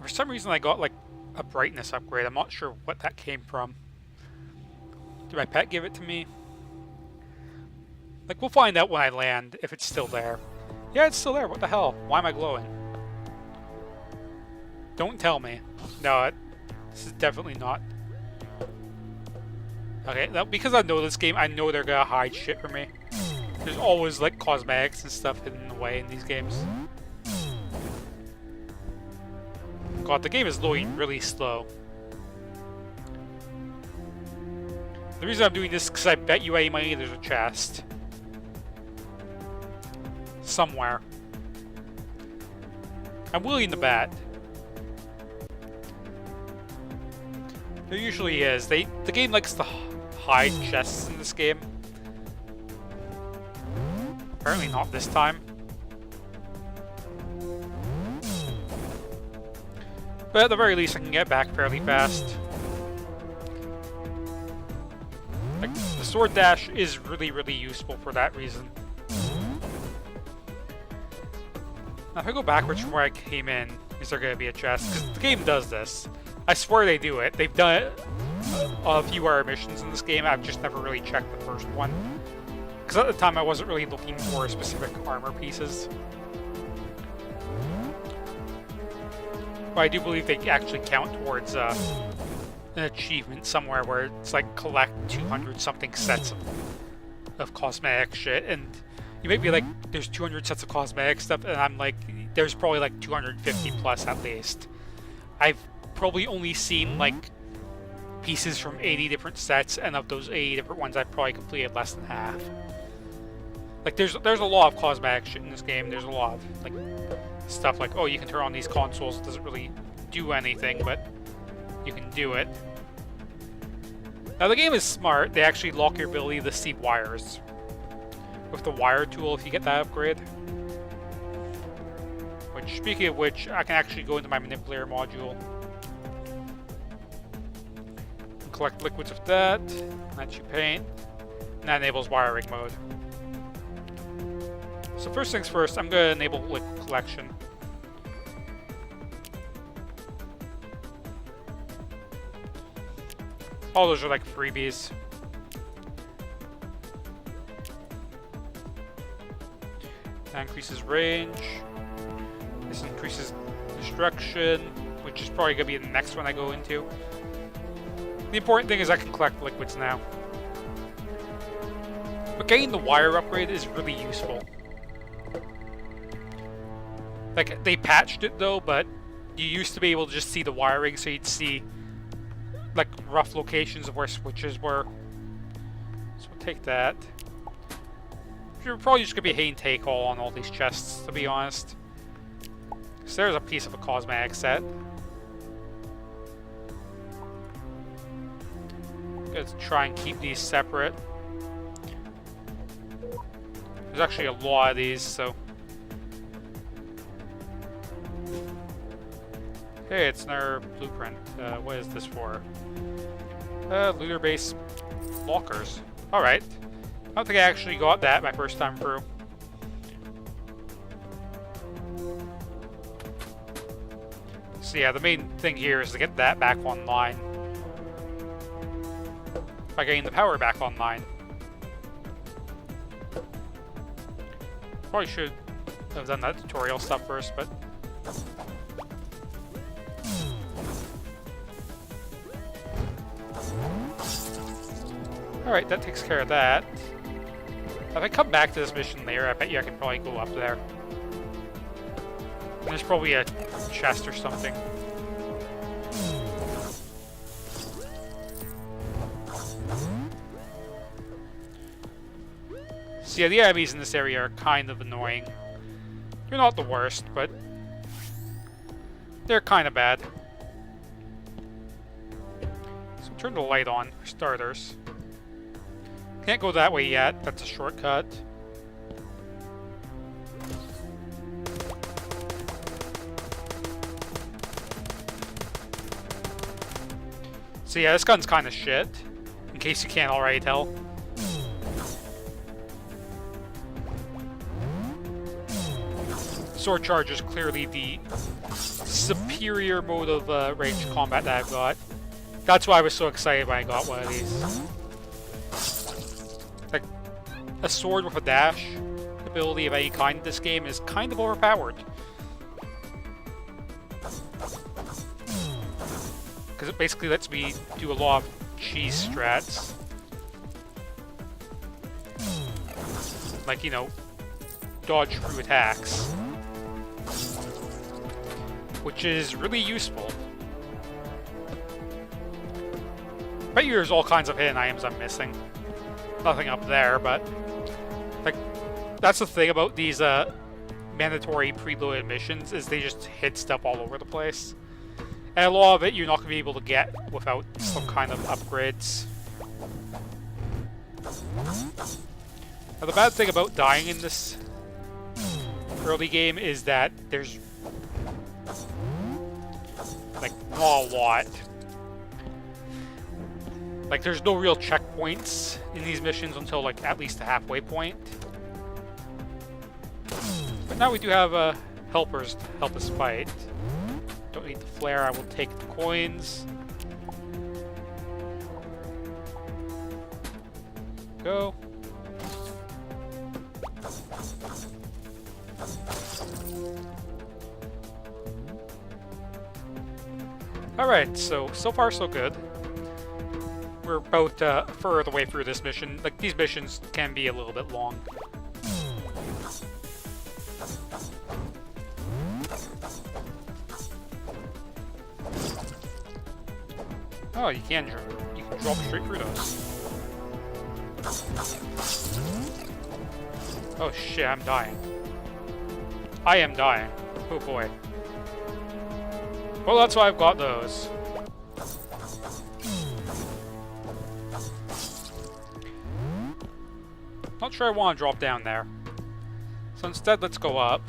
For some reason I got like a brightness upgrade. I'm not sure what that came from. Did my pet give it to me? Like, we'll find out when I land if it's still there. Yeah, it's still there. What the hell? Why am I glowing? Don't tell me. No, this is definitely not. Okay, now, because I know this game, I know they're gonna hide shit from me. There's always like cosmetics and stuff hidden away in these games. God, the game is loading really slow. The reason I'm doing this is because I bet you any money there's a chest. Somewhere. I'm willing to bet. There usually is. The game likes to hide chests in this game. Apparently not this time. But at the very least I can get back fairly fast. Like, the sword dash is really useful for that reason. Now if I go backwards from where I came in, is there going to be a chest? Because the game does this. I swear they do it. They've done it a few other missions in this game. I've just never really checked the first one. Because at the time I wasn't really looking for specific armor pieces. But I do believe they actually count towards an achievement somewhere where it's like collect 200 something sets of cosmetic shit, and you might be like, there's 200 sets of cosmetic stuff, and I'm like, there's probably like 250 plus at least. I've probably only seen like pieces from 80 different sets, and of those 80 different ones I've probably completed less than half. Like there's a lot of cosmetic shit in this game. There's a lot of like stuff like, oh, you can turn on these consoles, it doesn't really do anything, but you can do it. Now the game is smart. They actually lock your ability to see wires with the wire tool if you get that upgrade. Which, speaking of which, I can actually go into my manipulator module and collect liquids with that. Let you paint, and that enables wiring mode. So first things first, I'm going to enable liquid collection. All those are like freebies. That increases range. This increases destruction, which is probably going to be the next one I go into. The important thing is I can collect liquids now. But getting the wire upgrade is really useful. Like, they patched it though, but you used to be able to just see the wiring, so you'd see like rough locations of where switches were. So we'll take that. You're probably just gonna be hitting take all on all these chests, to be honest. So there's a piece of a cosmetic set. Let's try and keep these separate. There's actually a lot of these, so. Hey, it's another blueprint. What is this for? Looter base lockers. Alright. I don't think I actually got that my first time through. So yeah, the main thing here is to get that back online. By getting the power back online. Probably should have done that tutorial stuff first, but... Alright, that takes care of that. If I come back to this mission later, I bet you I can probably go up there. There's probably a chest or something. So yeah, the enemies in this area are kind of annoying. They're not the worst, but they're kind of bad. So turn the light on, for starters. Can't go that way yet, that's a shortcut. So yeah, this gun's kind of shit, in case you can't already tell. Sword charge is clearly the superior mode of ranged combat that I've got. That's why I was so excited when I got one of these. Like, a sword with a dash ability of any kind in this game is kind of overpowered. Because it basically lets me do a lot of cheese strats. Like, you know, dodge through attacks. Which is really useful. Bet you there's all kinds of hidden items I'm missing. Nothing up there, but like that's the thing about these mandatory preloaded missions is they just hit stuff all over the place. And a lot of it you're not going to be able to get without some kind of upgrades. Now the bad thing about dying in this early game is that there's like not a lot. Like, there's no real checkpoints in these missions until, like, at least the halfway point. But now we do have helpers to help us fight. Don't need the flare, I will take the coins. Go. Alright, so far so good. We're about a third of the way through this mission. Like, these missions can be a little bit long. Oh, you can drop straight through those. Oh shit, I'm dying. I am dying. Oh boy. Well, that's why I've got those. Not sure I want to drop down there. So instead, let's go up.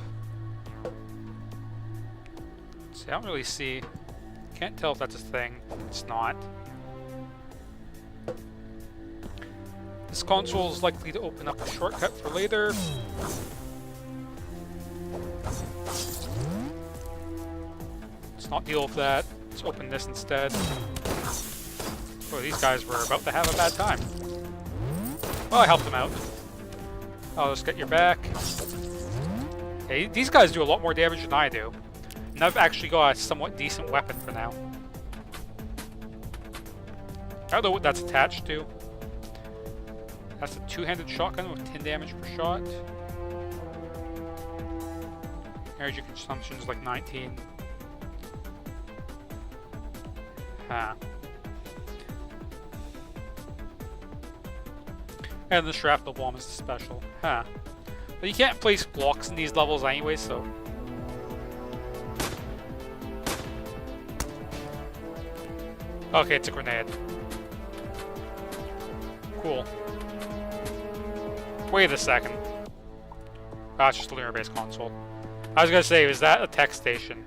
See, I don't really see... Can't tell if that's a thing. It's not. This console is likely to open up a shortcut for later. Let's not deal with that. Let's open this instead. Oh, these guys were about to have a bad time. Well, I helped them out. I'll just get your back. Hey, these guys do a lot more damage than I do. And I've actually got a somewhat decent weapon for now. I don't know what that's attached to. That's a two-handed shotgun with 10 damage per shot. Energy consumption is like 19. Huh. And the shrapnel bomb is the special. Huh. But you can't place blocks in these levels anyway, so... Okay, it's a grenade. Cool. Wait a second. Ah, it's just a lunar-based console. I was gonna say, is that a tech station?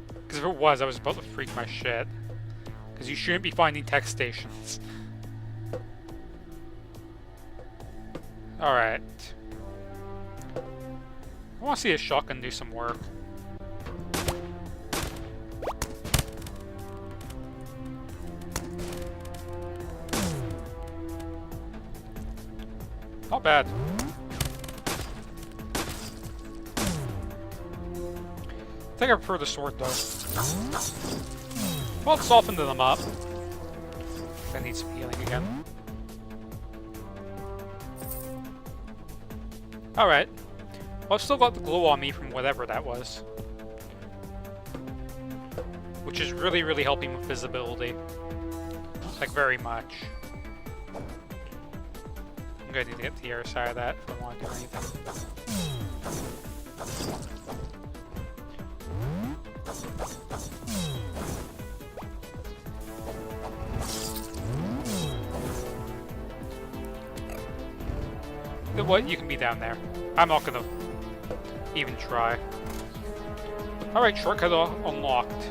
Because if it was, I was about to freak my shit. Because you shouldn't be finding tech stations. Alright. I want to see a shotgun do some work. Not bad. I think I prefer the sword though. Well, let's soften them up. I need some healing again. Alright. Well, I've still got the glow on me from whatever that was. Which is really, really helping with visibility. Like, very much. I'm gonna need to get to the other side of that if I want to do anything. You know what? You can be down there. I'm not gonna even try. Alright, shortcut unlocked.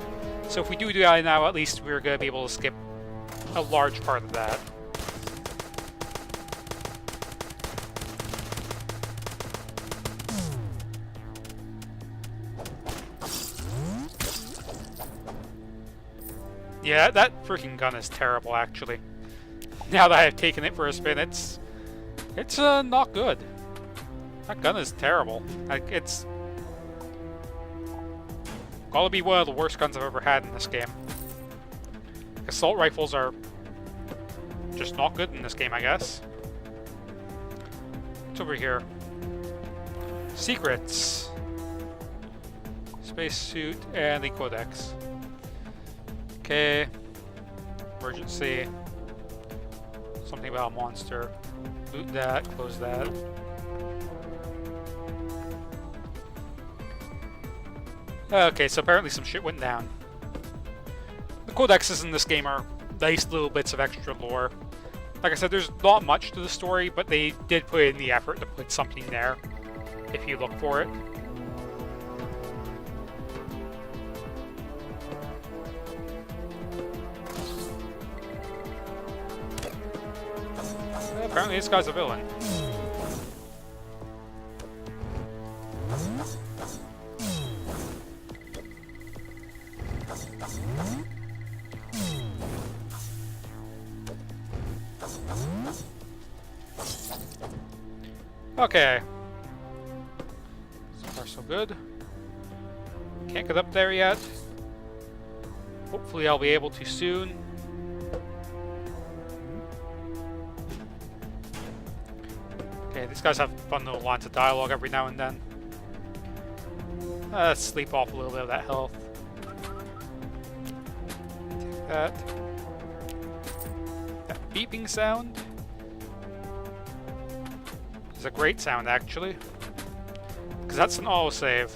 So if we do that now, at least we're gonna be able to skip a large part of that. Yeah, that freaking gun is terrible, actually. Now that I've taken it for a spin, it's not good. That gun is terrible. Like, it's gotta be one of the worst guns I've ever had in this game. Assault rifles are just not good in this game, I guess. What's over here? Secrets. Spacesuit and the codex. Okay. Emergency. Something about a monster. Loot that, close that. Okay, so apparently some shit went down. The codexes in this game are nice little bits of extra lore. Like I said, there's not much to the story, but they did put in the effort to put something there, if you look for it. Apparently this guy's a villain. Okay. So far so good. Can't get up there yet. Hopefully I'll be able to soon. Okay, these guys have fun little lines of dialogue every now and then. Let's sleep off a little bit of that health. Take that. That beeping sound is a great sound, actually. Because that's an autosave.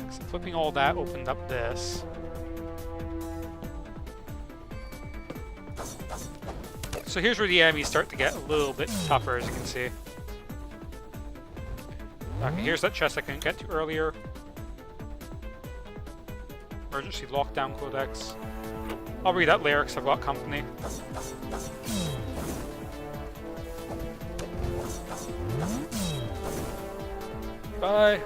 So flipping all that opened up this. So here's where the enemies start to get a little bit tougher, as you can see. Okay, here's that chest I couldn't get to earlier. Emergency lockdown codex. I'll read that later because I've got company. Bye.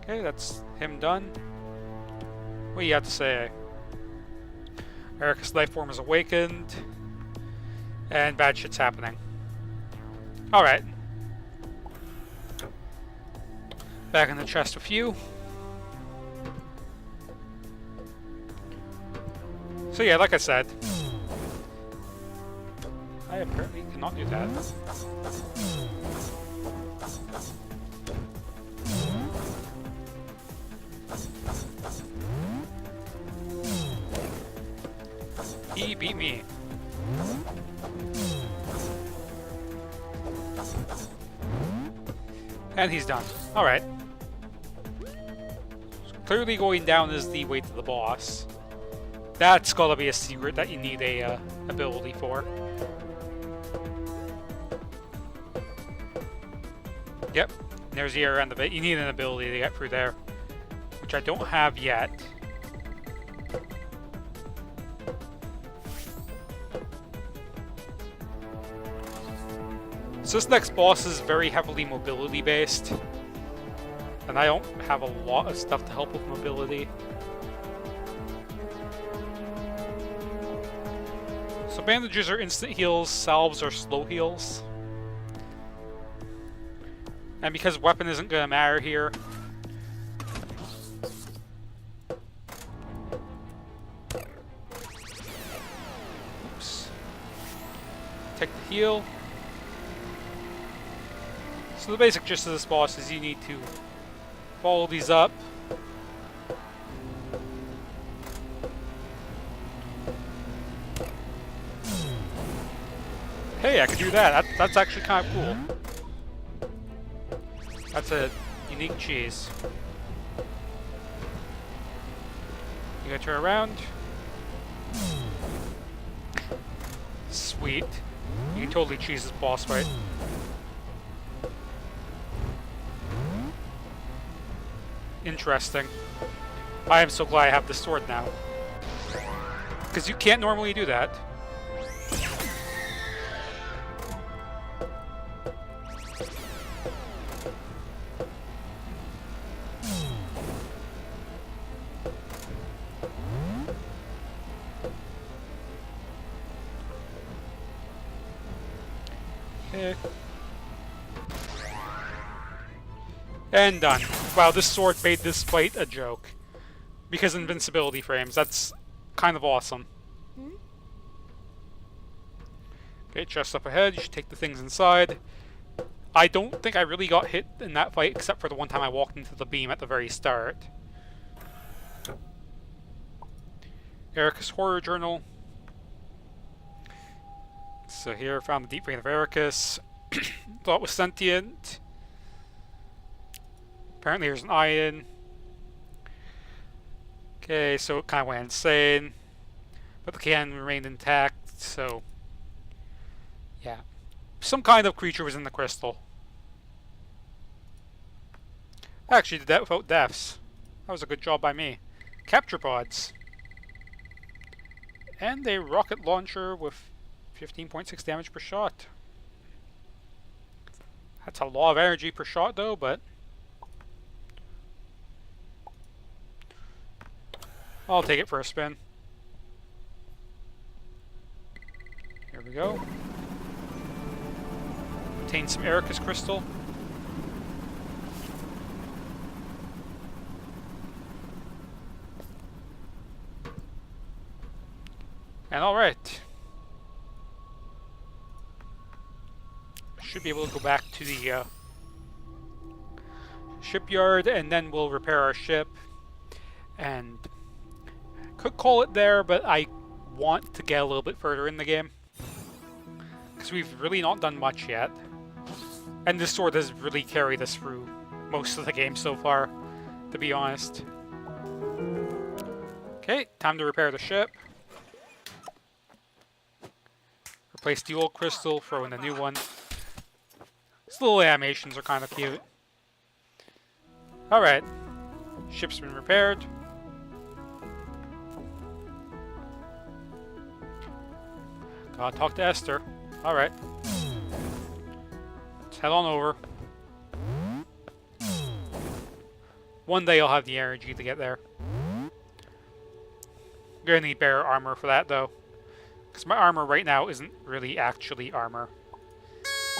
Okay, that's him done. What do you have to say? Erchius lifeform is awakened, and bad shit's happening. Alright. Back in the chest with you. So yeah, like I said, I apparently cannot do that. He beat me. And he's done. Alright. So clearly going down is the way to the boss. That's gotta be a secret that you need a ability for. Yep. There's the other end of it. You need an ability to get through there, which I don't have yet. So this next boss is very heavily mobility based, and I don't have a lot of stuff to help with mobility. So bandages are instant heals, salves are slow heals. And because weapon isn't going to matter here, oops. Take the heal. So the basic gist of this boss is you need to follow these up. Hey, I can do that. That's actually kind of cool. That's a unique cheese. You gotta turn around. Sweet. You can totally cheese this boss fight. Interesting. I am so glad I have this sword now. Because you can't normally do that. Okay. And done. Wow, this sword made this fight a joke. Because invincibility frames, that's kind of awesome. Okay, chest up ahead, you should take the things inside. I don't think I really got hit in that fight, except for the one time I walked into the beam at the very start. Erchius Horror Journal. So here, found the deep vein of Erchius. Thought it was sentient. Apparently there's an iron. Okay, so it kind of went insane. But the can remained intact, so... yeah. Some kind of creature was in the crystal. Actually did that without deaths. That was a good job by me. Capture pods. And a rocket launcher with 15.6 damage per shot. That's a lot of energy per shot though, but... I'll take it for a spin. Here we go. Obtain some Erchius crystal. And alright. Should be able to go back to the shipyard, and then we'll repair our ship. And could call it there, but I want to get a little bit further in the game. Because we've really not done much yet. And this sword has really carried us through most of the game so far, to be honest. Okay, time to repair the ship. Replace the old crystal, throw in a new one. These little animations are kind of cute. Alright. Ship's been repaired. Gotta talk to Esther. Alright. Let's head on over. One day I'll have the energy to get there. Gonna need better armor for that though. Because my armor right now isn't really actually armor.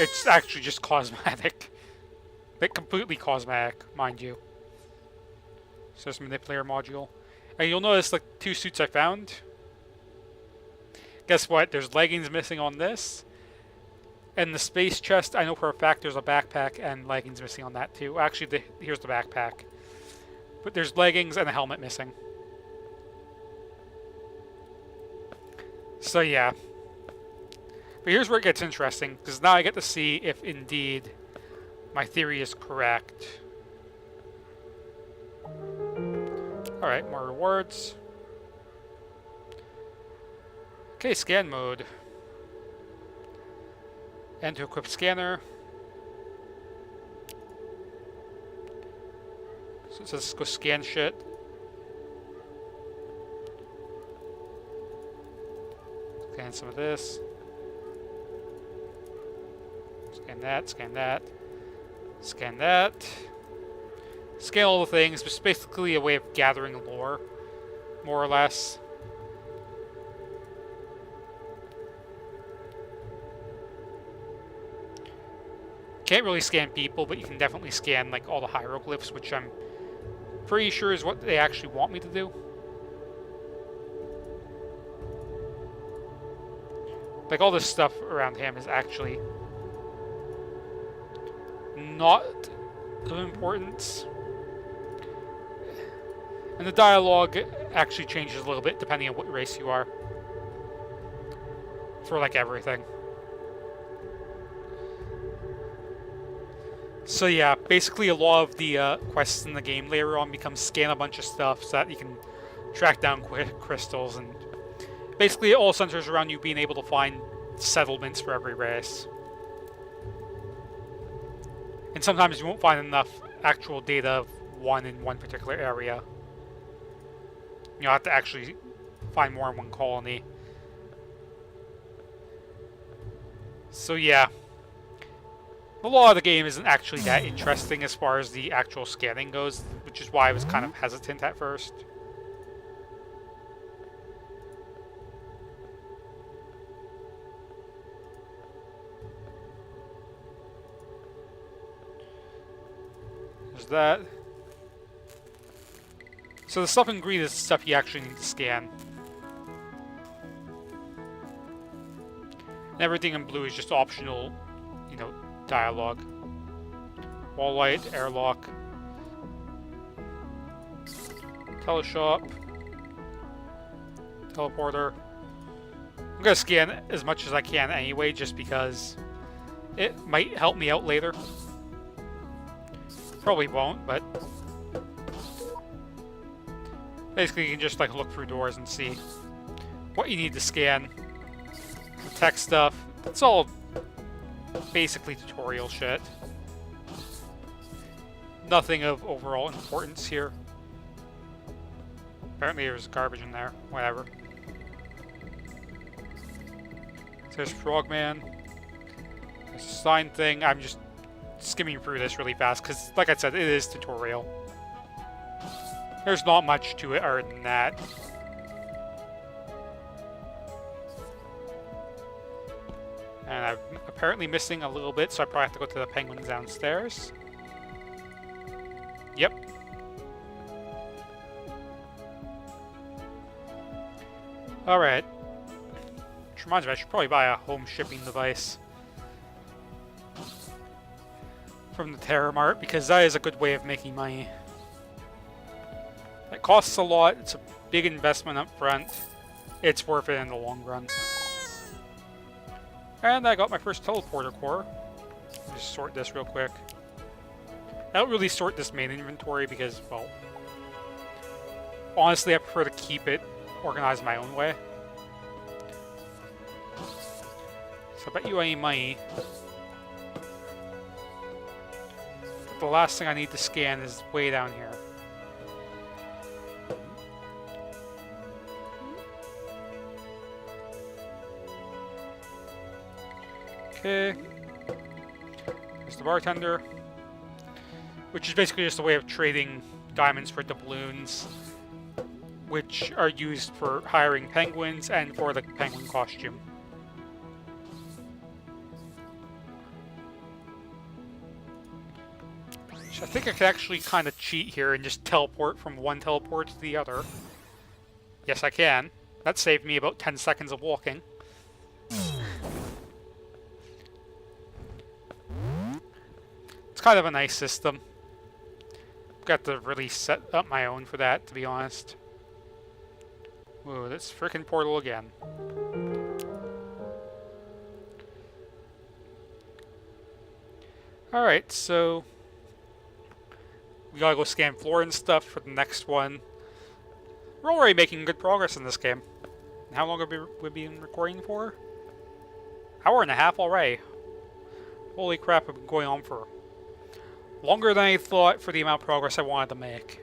It's actually just cosmetic. Like, completely cosmetic, mind you. So there's manipulator module. And you'll notice, like, 2 suits I found. Guess what? There's leggings missing on this. And the space chest, I know for a fact there's a backpack and leggings missing on that too. Actually, here's the backpack. But there's leggings and a helmet missing. So yeah. But here's where it gets interesting, because now I get to see if indeed my theory is correct. Alright, more rewards. Okay, scan mode. And to equip scanner. So it says go scan shit. Scan some of this. Scan that, scan that. Scan that. Scan all the things. It's basically a way of gathering lore, more or less. Can't really scan people, but you can definitely scan like all the hieroglyphs, which I'm pretty sure is what they actually want me to do. Like all this stuff around him is actually not of importance. And the dialogue actually changes a little bit depending on what race you are. For like everything. So yeah, basically a lot of the quests in the game later on become scan a bunch of stuff so that you can track down crystals, and basically it all centers around you being able to find settlements for every race. And sometimes you won't find enough actual data of one in one particular area. You'll have to actually find more in one colony. So yeah. The law of the game isn't actually that interesting as far as the actual scanning goes, which is why I was kind of hesitant at first. There's that. So the stuff in green is stuff you actually need to scan. And everything in blue is just optional, you know, dialogue. Wall light, airlock, teleshop, teleporter. I'm gonna scan as much as I can anyway, just because it might help me out later. Probably won't, but basically you can just like look through doors and see what you need to scan. The tech stuff, it's all basically tutorial shit. Nothing of overall importance here. Apparently there's garbage in there. Whatever. There's Frogman. There's a sign thing. I'm just skimming through this really fast because, like I said, it is tutorial. There's not much to it other than that. And I'm apparently missing a little bit, so I probably have to go to the penguins downstairs. Yep. Alright. Which reminds me, I should probably buy a home shipping device from the Terror Mart, because that is a good way of making money. It costs a lot, it's a big investment up front. It's worth it in the long run. And I got my first teleporter core. Just sort this real quick. I don't really sort this main inventory because, well, honestly I prefer to keep it organized my own way. So I bet you any money. The last thing I need to scan is way down here. Okay. There's the bartender. Which is basically just a way of trading diamonds for doubloons, which are used for hiring penguins and for the penguin costume. So I think I could actually kind of cheat here and just teleport from one teleport to the other. Yes, I can. That saved me about 10 seconds of walking. It's kind of a nice system. Got to really set up my own for that, to be honest. Whoa, that's frickin' portal again. Alright, so we gotta go scan floor and stuff for the next one. We're already making good progress in this game. How long have we been recording for? Hour and a half already. Holy crap, I've been going on for longer than I thought for the amount of progress I wanted to make.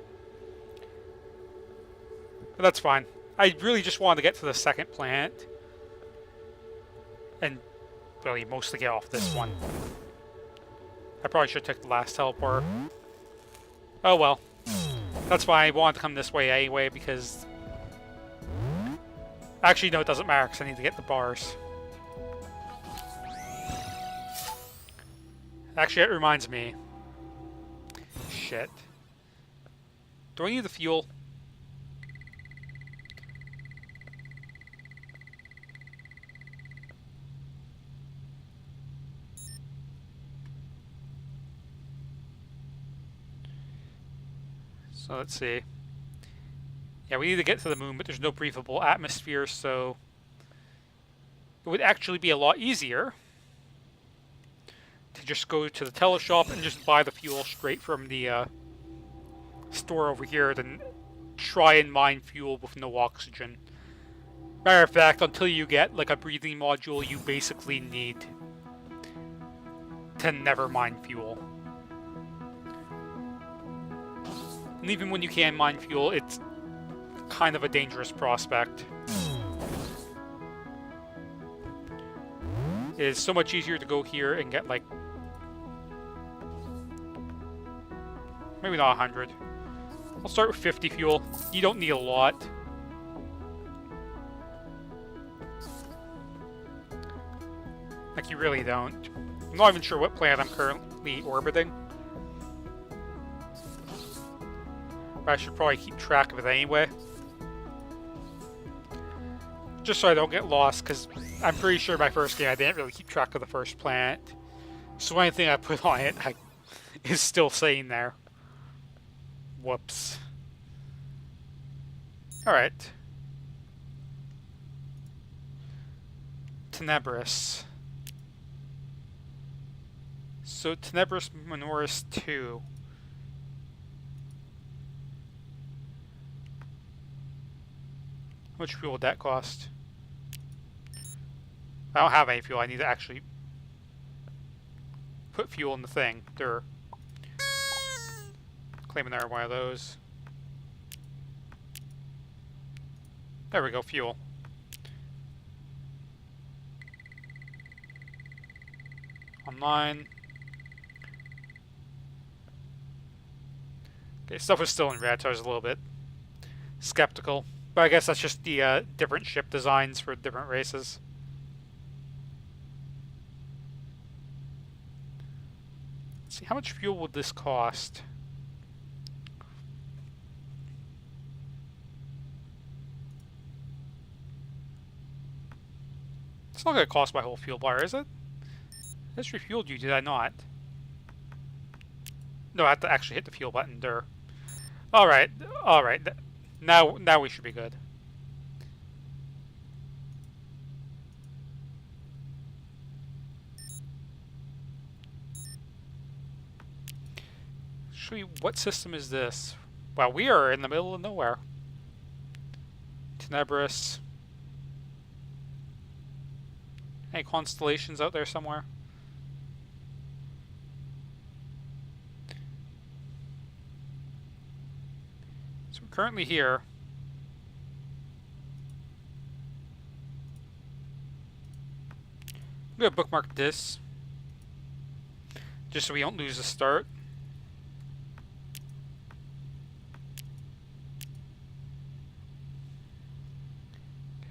But that's fine. I really just wanted to get to the second planet. And really mostly get off this one. I probably should have took the last teleport. Oh well. That's why I wanted to come this way anyway, because... Actually, no, it doesn't matter, because I need to get the bars. Actually, it reminds me. Shit. Do I need the fuel? So let's see. Yeah, we need to get to the moon, but there's no breathable atmosphere, so it would actually be a lot easier to just go to the teleshop and just buy the fuel straight from the store over here than try and mine fuel with no oxygen. Matter of fact, until you get like a breathing module, you basically need to never mine fuel. And even when you can mine fuel, it's kind of a dangerous prospect. It is so much easier to go here and get like... maybe not 100. I'll start with 50 fuel. You don't need a lot. Like, you really don't. I'm not even sure what planet I'm currently orbiting. But I should probably keep track of it anyway. Just so I don't get lost, because I'm pretty sure my first game I didn't really keep track of the first planet. So anything I put on it is still staying there. Whoops. Alright. Tenebris. So Tenebris Minoris 2. How much fuel would that cost? I don't have any fuel. I need to actually put fuel in the thing. They're claiming they're one of those. There we go, fuel. Online. Okay, stuff is still in red, so I was a little bit skeptical. But I guess that's just the different ship designs for different races. Let's see, how much fuel would this cost? It's not going to cost my whole fuel bar, is it? I just refueled you, did I not? No, I have to actually hit the fuel button there. Alright, alright. Now we should be good. Actually, what system is this? Well, we are in the middle of nowhere. Tenebris. Any constellations out there somewhere? So we're currently here. I'm gonna bookmark this, just so we don't lose the start.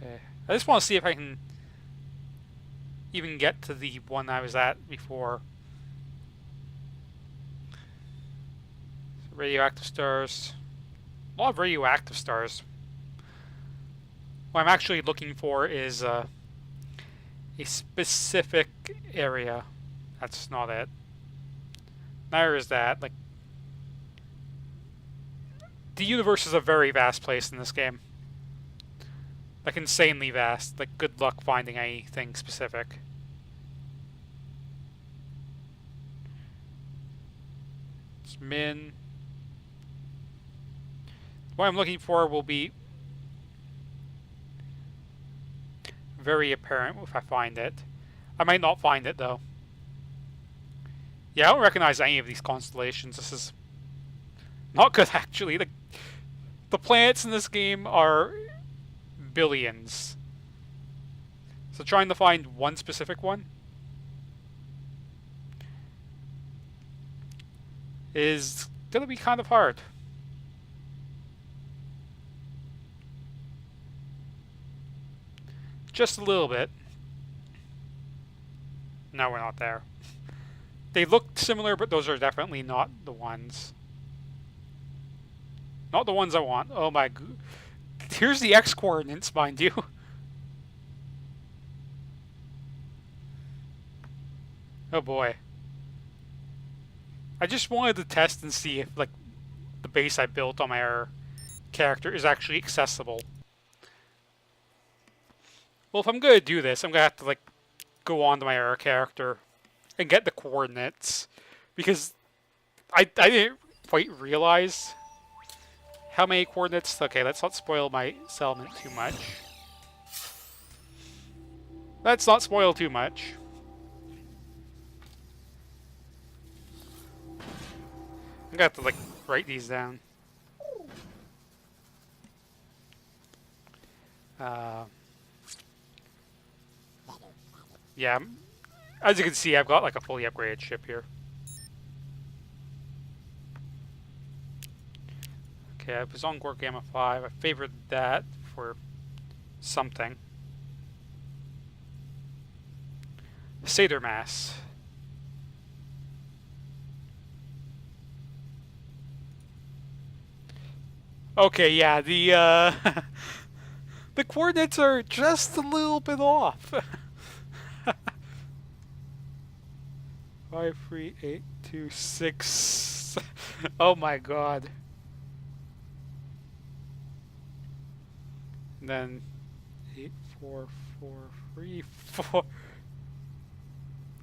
Okay, I just want to see if I can even get to the one I was at before. So radioactive stars. A lot of radioactive stars. What I'm actually looking for is a specific area. That's not it. Neither is that. Like, the universe is a very vast place in this game. Like, insanely vast. Like, good luck finding anything specific. It's min. What I'm looking for will be very apparent if I find it. I might not find it, though. Yeah, I don't recognize any of these constellations. This is not good, actually. The planets in this game are billions. So trying to find one specific one is going to be kind of hard. Just a little bit. No, we're not there. They look similar, but those are definitely not the ones. Not the ones I want. Oh my god. Here's the X coordinates, mind you. Oh boy. I just wanted to test and see if, like, the base I built on my character is actually accessible. Well, if I'm gonna do this, I'm gonna have to, like, go on to my error character and get the coordinates, because I didn't quite realize how many coordinates. Okay, let's not spoil my settlement too much. Let's not spoil too much. I'm gonna have to, like, write these down. Yeah, as you can see, I've got, like, a fully upgraded ship here. Okay, I was on Gore Gamma 5. I favored that for something. Satyr Mass. Okay, yeah, the the coordinates are just a little bit off. 5, 3, 8, 2, 6. Oh my god. And then 8, 4, 4, 3, 4,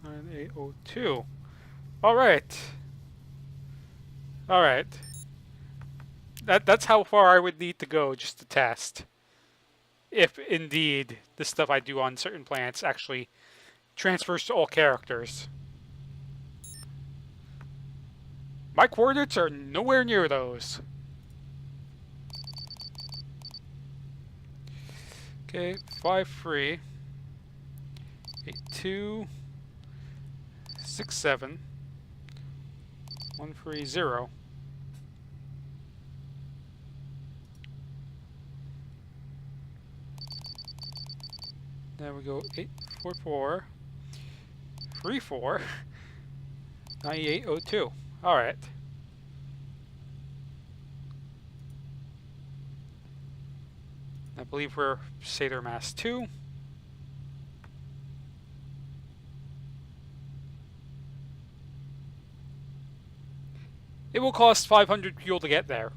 9, 8, 0, 2. Alright. Alright. That's how far I would need to go just to test. If indeed the stuff I do on certain planets actually transfers to all characters. My coordinates are nowhere near those. Okay, 5, 3, 8, 2, 6, 7, 1, 3, 0. There we go, 8, 4, 4, 3, 4, 98, 0, 2. Alright. I believe we're Satyr Mass 2. It will cost 500 fuel to get there.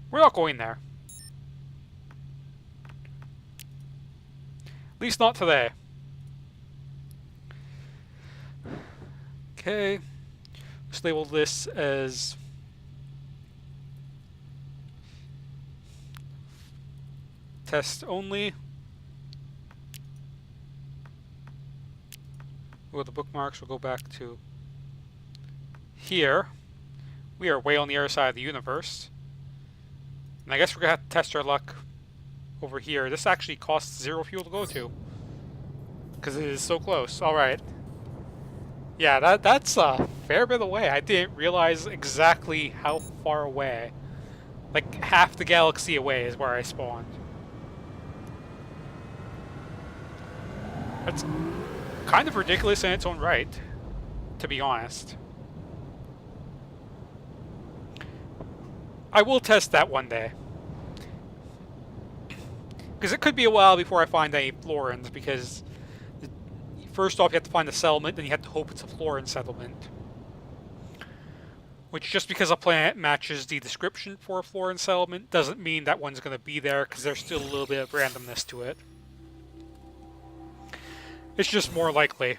We're not going there. At least not today. Okay. Let's label this as test only. We'll go to bookmarks, we'll go back to here. We are way on the other side of the universe. And I guess we're gonna have to test our luck over here. This actually costs 0 fuel to go to, because it is so close. Alright. Yeah, that's a fair bit away. I didn't realize exactly how far away. Like, half the galaxy away is where I spawned. That's kind of ridiculous in its own right, to be honest. I will test that one day. Because it could be a while before I find any Florins, because first off you have to find a settlement, then you have to hope it's a Florin settlement. Which, just because a planet matches the description for a Florin settlement, doesn't mean that one's going to be there, because there's still a little bit of randomness to it. It's just more likely.